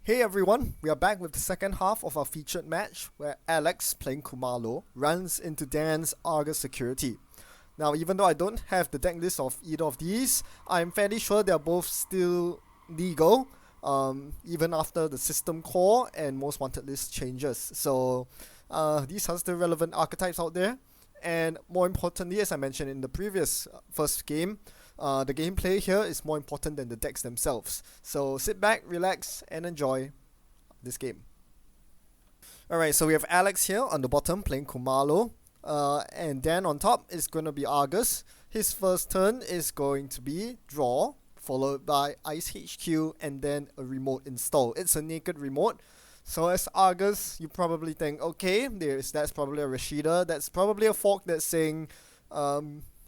Hey everyone, we are back with the second half of our featured match where Alex, playing Khumalo, runs into Dan's Argus Security. Now, even though I don't have the deck list of either of these, I'm fairly sure they're both still legal, even after the system core and most wanted list changes. So, these are still relevant archetypes out there. And more importantly, as I mentioned in the previous first game, the gameplay here is more important than the decks themselves. So sit back, relax, and enjoy this game. Alright, so we have Alex here on the bottom playing Khumalo. And Dan on top is going to be Argus. His first turn is going to be draw, followed by Ice HQ, and then a remote install. It's a naked remote. So as Argus, you probably think, okay, that's probably a Rashida. That's probably a fork that's saying,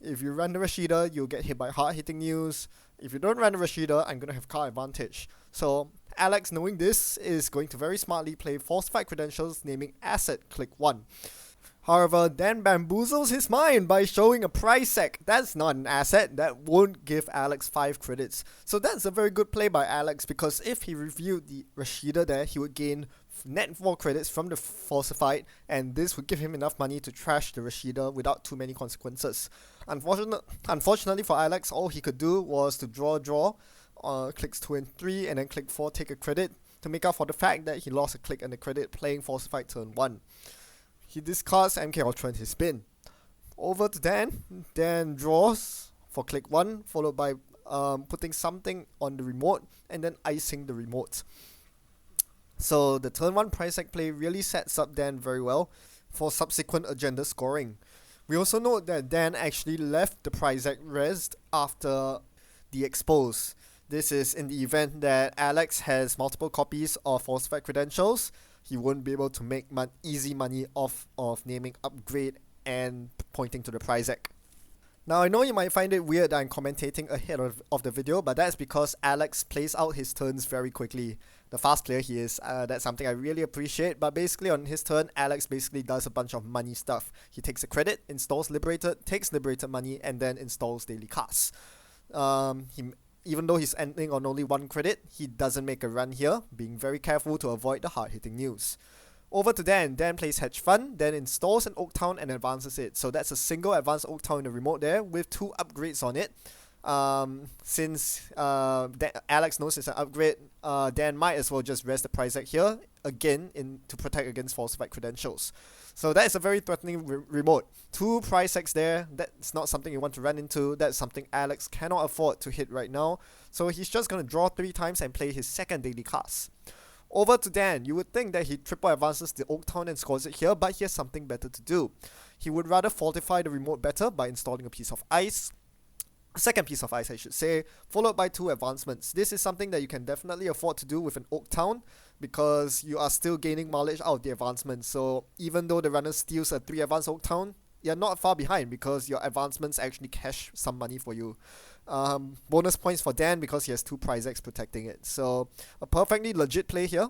if you run the Rashida, you'll get hit by hard-hitting news. If you don't run the Rashida, I'm going to have card advantage. So Alex, knowing this, is going to very smartly play falsified credentials, naming asset click 1. However, Dan bamboozles his mind by showing a price sec. That's not an asset. That won't give Alex 5 credits. So that's a very good play by Alex, because if he reviewed the Rashida there, he would gain net 4 credits from the falsified, and this would give him enough money to trash the Rashida without too many consequences. Unfortunately for Alex, all he could do was to draw, clicks 2 and 3, and then click 4, take a credit, to make up for the fact that he lost a click and a credit playing falsified turn 1. He discards MK Ultra in his spin. Over to Dan. Dan draws for click 1, followed by putting something on the remote, and then icing the remote. So the turn 1 price tag play really sets up Dan very well for subsequent agenda scoring. We also note that Dan actually left the price tag rest after the expose. This is in the event that Alex has multiple copies of falsified credentials. He won't be able to make easy money off of naming upgrade and pointing to the price tag. Now I know you might find it weird that I'm commentating ahead of the video, but that's because Alex plays out his turns very quickly. The fast player he is, that's something I really appreciate, but basically on his turn, Alex basically does a bunch of money stuff. He takes a credit, installs Liberated, takes Liberated money, and then installs Daily Casts. Even though he's ending on only 1 credit, he doesn't make a run here, being very careful to avoid the hard-hitting news. Over to Dan. Dan plays Hedge Fund, then installs an Oak Town and advances it. So that's a single advanced Oak Town in the remote there with 2 upgrades on it. Since Alex knows it's an upgrade, Dan might as well just rest the price tag here, again, to protect against falsified credentials. So that is a very threatening remote. 2 price tags there, that's not something you want to run into. That's something Alex cannot afford to hit right now. So he's just going to draw 3 times and play his second daily cast. Over to Dan. You would think that he triple advances the Oak Town and scores it here, but he has something better to do. He would rather fortify the remote better by installing a piece of ice. A second piece of ice, I should say, followed by 2 advancements. This is something that you can definitely afford to do with an Oak Town, because you are still gaining mileage out of the advancement. So even though the runner steals a 3 advanced Oak Town, you're not far behind because your advancements actually cash some money for you. Bonus points for Dan because he has 2 prize X protecting it. So a perfectly legit play here,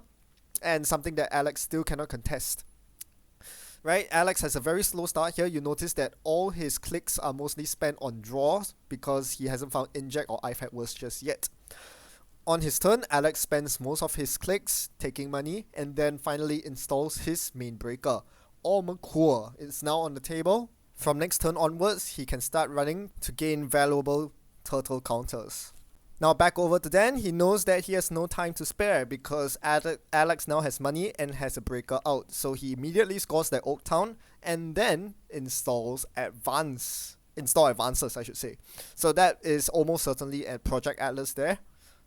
and something that Alex still cannot contest. Right, Alex has a very slow start here. You notice that all his clicks are mostly spent on draws because he hasn't found Inject or IFAC worse just yet. On his turn, Alex spends most of his clicks taking money and then finally installs his main breaker. Ormakur is now on the table. From next turn onwards, he can start running to gain valuable turtle counters. Now back over to Dan. He knows that he has no time to spare because Alex now has money and has a breaker out. So he immediately scores that Oak Town and then installs advances, I should say. So that is almost certainly a Project Atlas there.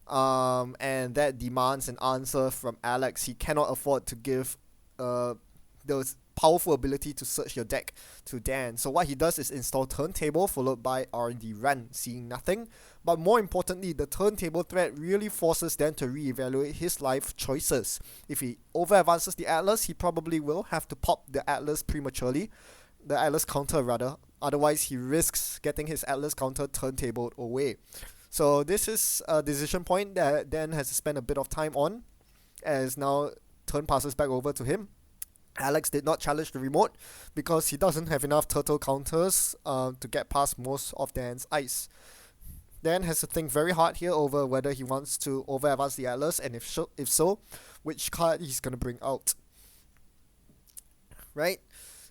And that demands an answer from Alex. He cannot afford to give those powerful ability to search your deck to Dan. So what he does is install Turntable followed by R&D Run, seeing nothing. But more importantly, the Turntable threat really forces Dan to reevaluate his life choices. If he over-advances the Atlas, he probably will have to pop the Atlas prematurely. The Atlas counter rather. Otherwise, he risks getting his Atlas counter turntabled away. So this is a decision point that Dan has to spend a bit of time on, as now turn passes back over to him. Alex did not challenge the remote because he doesn't have enough turtle counters to get past most of Dan's ice. Dan has to think very hard here over whether he wants to over advance the Atlas, and if so, which card he's gonna bring out. Right?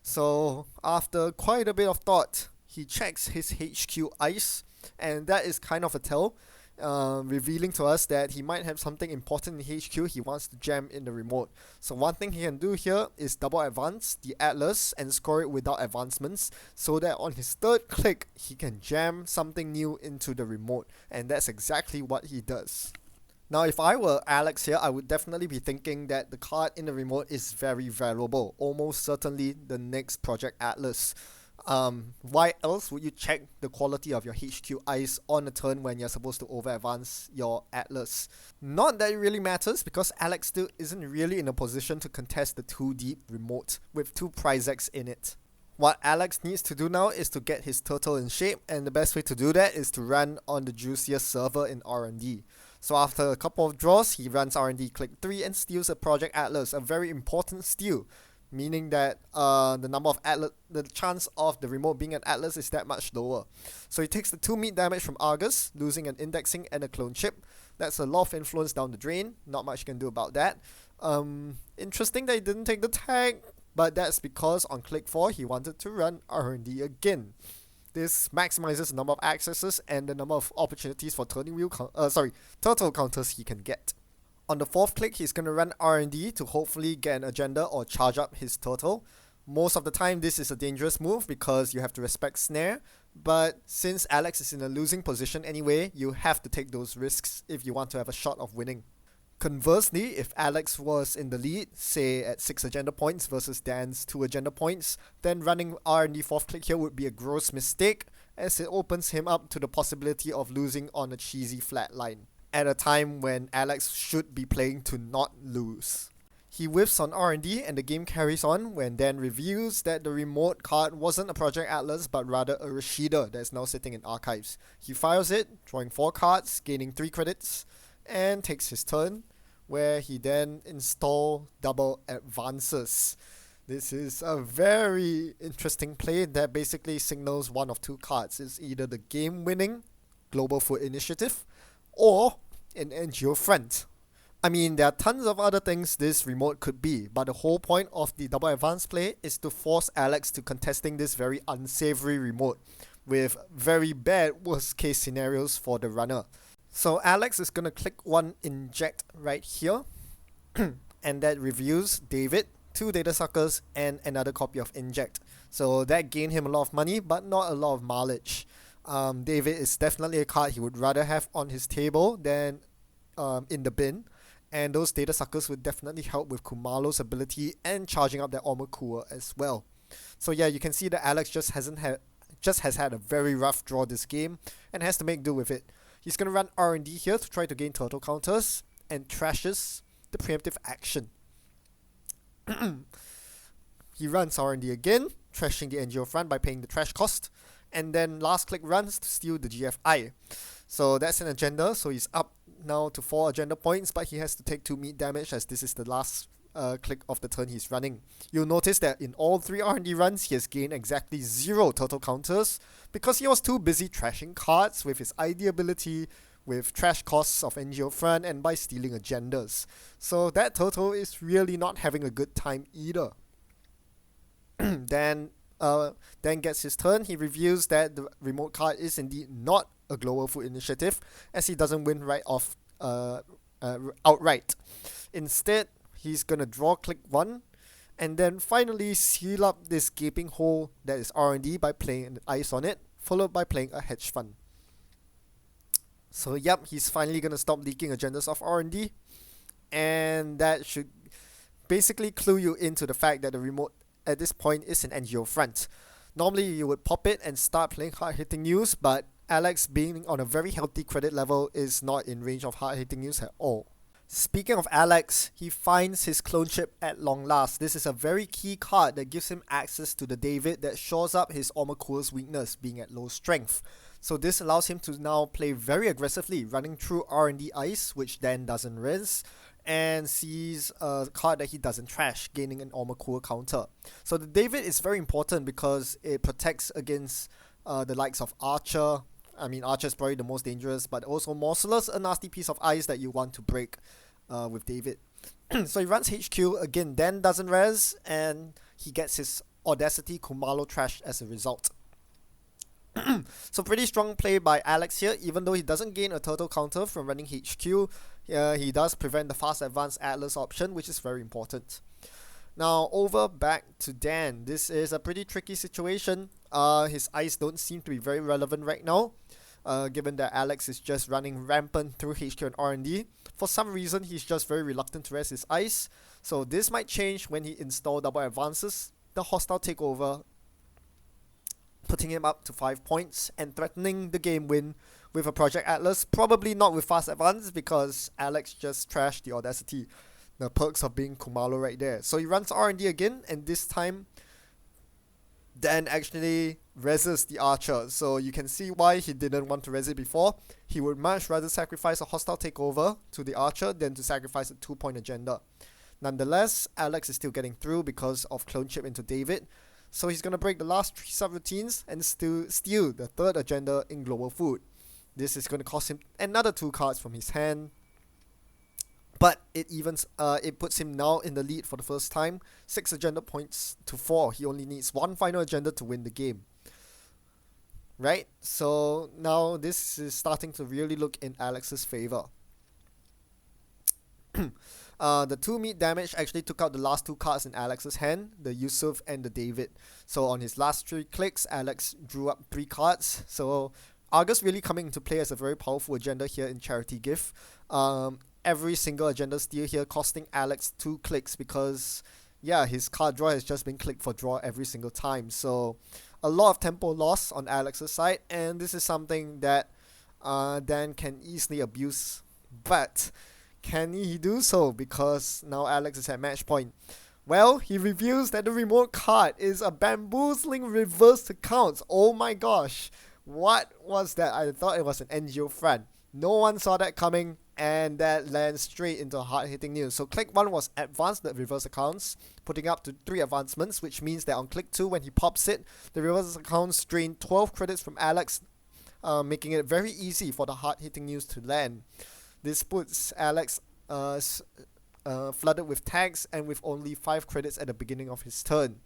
So after quite a bit of thought, he checks his HQ ice, and that is kind of a tell, revealing to us that he might have something important in HQ he wants to jam in the remote. So one thing he can do here is double advance the Atlas and score it without advancements, so that on his third click he can jam something new into the remote, and that's exactly what he does. Now, if I were Alex here, I would definitely be thinking that the card in the remote is very valuable, almost certainly the next Project Atlas. Why else would you check the quality of your HQ ice on a turn when you're supposed to over advance your Atlas? Not that it really matters, because Alex still isn't really in a position to contest the 2 deep remote with 2 prize X in it. What Alex needs to do now is to get his turtle in shape, and the best way to do that is to run on the juiciest server in R&D. So after a couple of draws, he runs R&D click 3 and steals a Project Atlas, a very important steal, meaning that the chance of the remote being an Atlas is that much lower. So he takes the 2 meat damage from Argus, losing an indexing and a clone chip. That's a lot of influence down the drain, not much you can do about that. Interesting that he didn't take the tag, but that's because on click 4 he wanted to run R&D again. This maximizes the number of accesses and the number of opportunities for turtle counters he can get. On the 4th click, he's going to run R&D to hopefully get an agenda or charge up his turtle. Most of the time, this is a dangerous move because you have to respect snare, but since Alex is in a losing position anyway, you have to take those risks if you want to have a shot of winning. Conversely, if Alex was in the lead, say at 6 agenda points versus Dan's 2 agenda points, then running R&D 4th click here would be a gross mistake, as it opens him up to the possibility of losing on a cheesy flat line, at a time when Alex should be playing to not lose. He whiffs on R&D and the game carries on when Dan reveals that the remote card wasn't a Project Atlas but rather a Rashida that is now sitting in archives. He fires it, drawing 4 cards, gaining 3 credits, and takes his turn, where he then install double advances. This is a very interesting play that basically signals one of 2 cards. It's either the game-winning Global Food Initiative or an NGO front. I mean, there are tons of other things this remote could be, but the whole point of the double advance play is to force Alex to contesting this very unsavory remote with very bad worst case scenarios for the runner. So Alex is going to click 1 inject right here, and that reveals David, 2 data suckers, and another copy of inject. So that gained him a lot of money, but not a lot of mileage. David is definitely a card he would rather have on his table than in the bin, and those data suckers would definitely help with Khumalo's ability and charging up their armor cooler as well. So yeah, you can see that Alex just has had a very rough draw this game and has to make do with it. He's going to run R&D here to try to gain turtle counters and trashes the preemptive action. He runs R&D again, trashing the NGO front by paying the trash cost, and then last click runs to steal the GFI. So that's an agenda, so he's up now to 4 agenda points, but he has to take 2 meat damage as this is the last click of the turn he's running. You'll notice that in all 3 R&D runs, he has gained exactly 0 turtle counters because he was too busy trashing cards with his ID ability, with trash costs of NGO front, and by stealing agendas. So that turtle is really not having a good time either. Then gets his turn. He reveals that the remote card is indeed not a Global Food Initiative, as he doesn't win right off outright. Instead, he's gonna draw click 1 and then finally seal up this gaping hole that is R&D by playing ice on it, followed by playing a hedge fund. So yep, he's finally gonna stop leaking agendas of R&D, and that should basically clue you into the fact that the remote at this point is an NGO front. Normally you would pop it and start playing hard-hitting news, but Alex, being on a very healthy credit level, is not in range of hard-hitting news at all. Speaking of Alex, he finds his clone chip at long last. This is a very key card that gives him access to the David that shores up his armor cooler's weakness, being at low strength. So this allows him to now play very aggressively, running through R&D ice, which then doesn't res, and sees a card that he doesn't trash, gaining an armor cooler counter. So the David is very important because it protects against the likes of Archer, I mean, Archer is probably the most dangerous, but also Merciless, a nasty piece of ice that you want to break with David. So he runs HQ again, then doesn't res, and he gets his Audacity Khumalo trashed as a result. So pretty strong play by Alex here, even though he doesn't gain a turtle counter from running HQ, he does prevent the fast advance Atlas option, which is very important. Now over back to Dan. This is a pretty tricky situation. His ice don't seem to be very relevant right now, given that Alex is just running rampant through HQ and R&D. For some reason, he's just very reluctant to rest his ice, so this might change when he install double advances, the hostile takeover, putting him up to 5 points and threatening the game win with a Project Atlas, probably not with fast advance because Alex just trashed the Audacity. The perks of being Khumalo right there. So he runs R&D again, and this time Dan actually reses the Archer. So you can see why he didn't want to res it before. He would much rather sacrifice a hostile takeover to the Archer than to sacrifice a 2-point agenda. Nonetheless, Alex is still getting through because of clone chip into David. So he's gonna break the last 3 subroutines and still steal the 3rd agenda in Global Food. This is gonna cost him another 2 cards from his hand. But it puts him now in the lead for the first time. 6 agenda points to 4. He only needs 1 final agenda to win the game. Right? So now this is starting to really look in Alex's favor. The 2 meat damage actually took out the last 2 cards in Alex's hand, the Yusuf and the David. So on his last 3 clicks, Alex drew up 3 cards. So Argus really coming into play as a very powerful agenda here in Charity Gift. Every single agenda steal here costing Alex 2 clicks because, yeah, his card draw has just been click for draw every single time. So a lot of tempo loss on Alex's side, and this is something that Dan can easily abuse. But can he do so? Because now Alex is at match point. Well, he reveals that the remote card is a bamboozling reverse accounts. Oh my gosh. What was that? I thought it was an NGO front. No one saw that coming, and that lands straight into hard-hitting news. So click 1 was advance the reverse accounts, putting up to 3 advancements, which means that on click 2, when he pops it, the reverse accounts drain 12 credits from Alex, making it very easy for the hard-hitting news to land. This puts Alex flooded with tags and with only 5 credits at the beginning of his turn.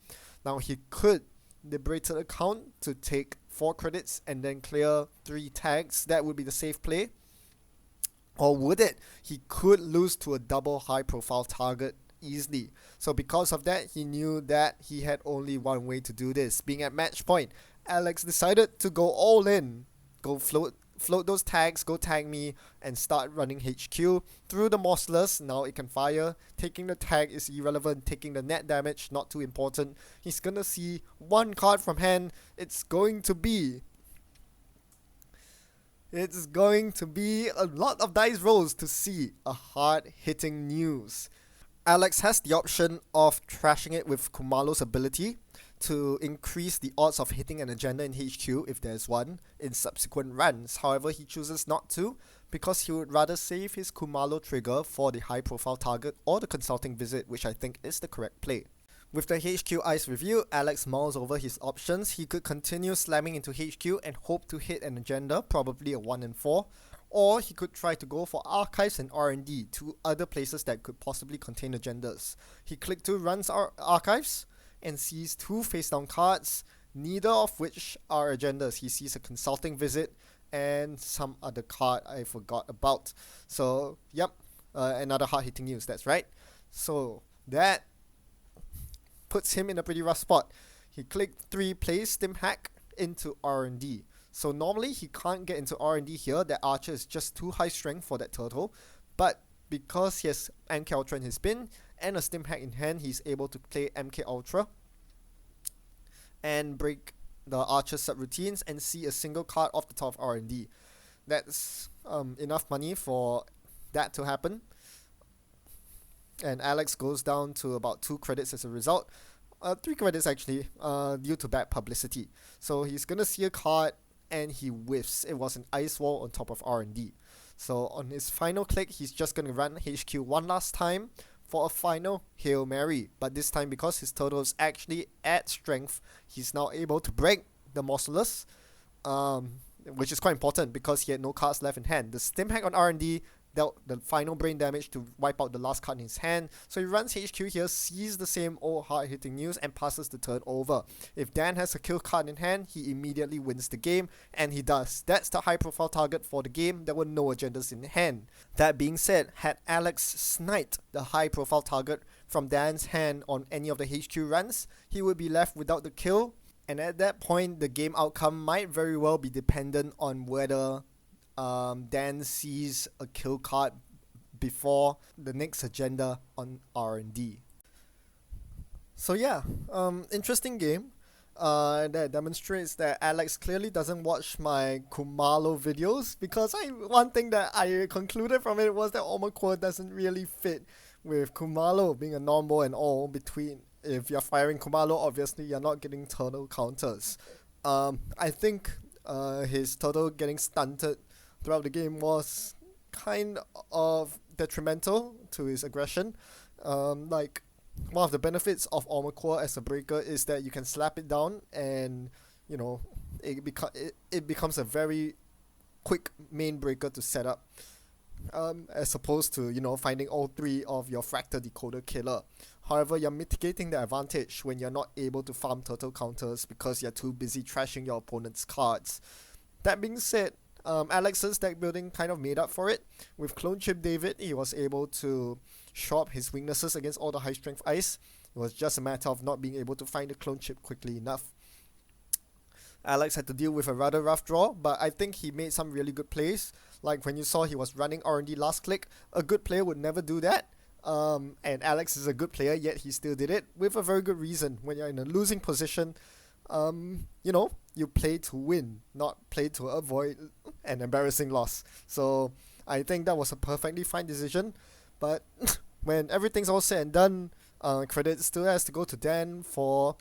Now he could liberate an account to take 4 credits and then clear 3 tags. That would be the safe play. Or would it? He could lose to a double high profile target easily. So because of that, he knew that he had only one way to do this. Being at match point, Alex decided to go all in. Go float those tags, go tag me, and start running HQ. Through the Merciless, now it can fire. Taking the tag is irrelevant. Taking the net damage, not too important. He's gonna see 1 card from hand. It's going to be a lot of dice rolls to see a hard-hitting news. Alex has the option of trashing it with Khumalo's ability to increase the odds of hitting an agenda in HQ if there's one in subsequent runs. However, he chooses not to because he would rather save his Khumalo trigger for the high-profile target or the consulting visit, which I think is the correct play. With the HQ Ice review, Alex mulls over his options. He could continue slamming into HQ and hope to hit an agenda, probably a 1 and 4, or he could try to go for Archives and R&D, 2 other places that could possibly contain agendas. He clicked 2, runs Archives, and sees 2 face-down cards, neither of which are agendas. He sees a consulting visit and some other card I forgot about. So, yep, another hard-hitting news, that's right. So, that puts him in a pretty rough spot. He clicked 3, plays Stim Hack into R&D. So normally he can't get into R&D here. That Archer is just too high strength for that turtle. But because he has MK Ultra in his bin and a Stim Hack in hand, he's able to play MK Ultra and break the Archer subroutines and see a single card off the top of R&D. That's enough money for that to happen. And Alex goes down to about 2 credits as a result. 3 credits actually, due to bad publicity. So he's gonna see a card and he whiffs. It was an Ice Wall on top of R&D. So on his final click, he's just gonna run HQ one last time for a final Hail Mary. But this time, because his total is actually at strength, he's now able to break the Merciless. which is quite important because he had no cards left in hand. The stim hack on R&D dealt the final brain damage to wipe out the last card in his hand, so he runs HQ here, sees the same old hard-hitting news, and passes the turn over. If Dan has a kill card in hand, he immediately wins the game, and he does. That's the high-profile target for the game. There were no agendas in hand. That being said, had Alex sniped the high-profile target from Dan's hand on any of the HQ runs, he would be left without the kill, and at that point, the game outcome might very well be dependent on whether Dan sees a kill card before the next agenda on R&D. So yeah, interesting game. That demonstrates that Alex clearly doesn't watch my Khumalo videos, because one thing that I concluded from it was that Armor doesn't really fit with Khumalo being a normal and all. Between, if you're firing Khumalo, obviously you're not getting turtle counters. I think his turtle getting stunted throughout the game was kind of detrimental to his aggression. Like, one of the benefits of Armor Core as a breaker is that you can slap it down and, you know, it becomes a very quick main breaker to set up, as opposed to, you know, finding all three of your Fractal Decoder killer. However, you're mitigating the advantage when you're not able to farm turtle counters because you're too busy trashing your opponent's cards. That being said, Alex's deck building kind of made up for it. With Clone Chip David, he was able to shore up his weaknesses against all the high strength ice. It was just a matter of not being able to find the clone chip quickly enough. Alex had to deal with a rather rough draw, but I think he made some really good plays. Like when you saw he was running R&D last click, a good player would never do that. And Alex is a good player, yet he still did it with a very good reason. When you're in a losing position, you know, you play to win, not play to avoid an embarrassing loss. So I think that was a perfectly fine decision. But when everything's all said and done, credit still has to go to Dan for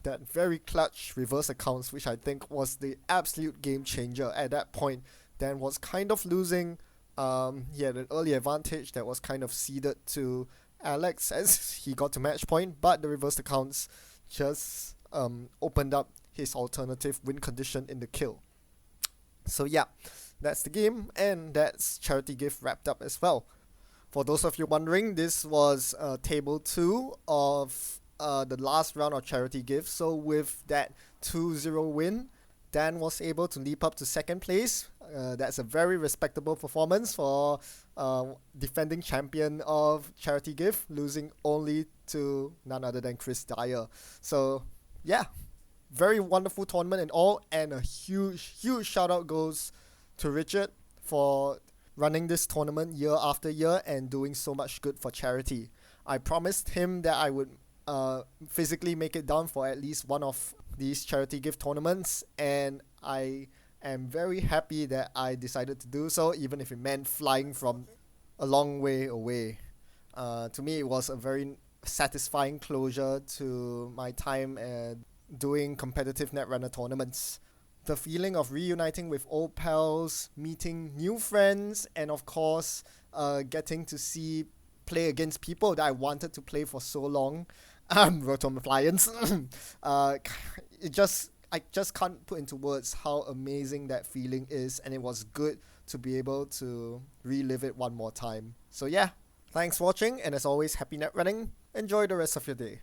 that very clutch reverse accounts, which I think was the absolute game changer. At that point, Dan was kind of losing. He had an early advantage that was kind of ceded to Alex as he got to match point, but the reverse accounts just opened up his alternative win condition in the kill. So yeah, that's the game, and that's Charity Gift wrapped up as well. For those of you wondering, this was table 2 of the last round of Charity Gift. So with that 2-0 win, Dan was able to leap up to second place. That's a very respectable performance for defending champion of Charity Gift, losing only to none other than Chris Dyer. So yeah, very wonderful tournament and all, and a huge shout out goes to Richard for running this tournament year after year and doing so much good for charity. I promised him that I would physically make it down for at least one of these Charity Gift tournaments, and I am very happy that I decided to do so, even if it meant flying from a long way away. To me, it was a very satisfying closure to my time doing competitive Netrunner tournaments. The feeling of reuniting with old pals, meeting new friends, and of course, getting to play against people that I wanted to play for so long. Rotom Appliance. I just can't put into words how amazing that feeling is, and it was good to be able to relive it one more time. So yeah, thanks for watching, and as always, happy net running. Enjoy the rest of your day.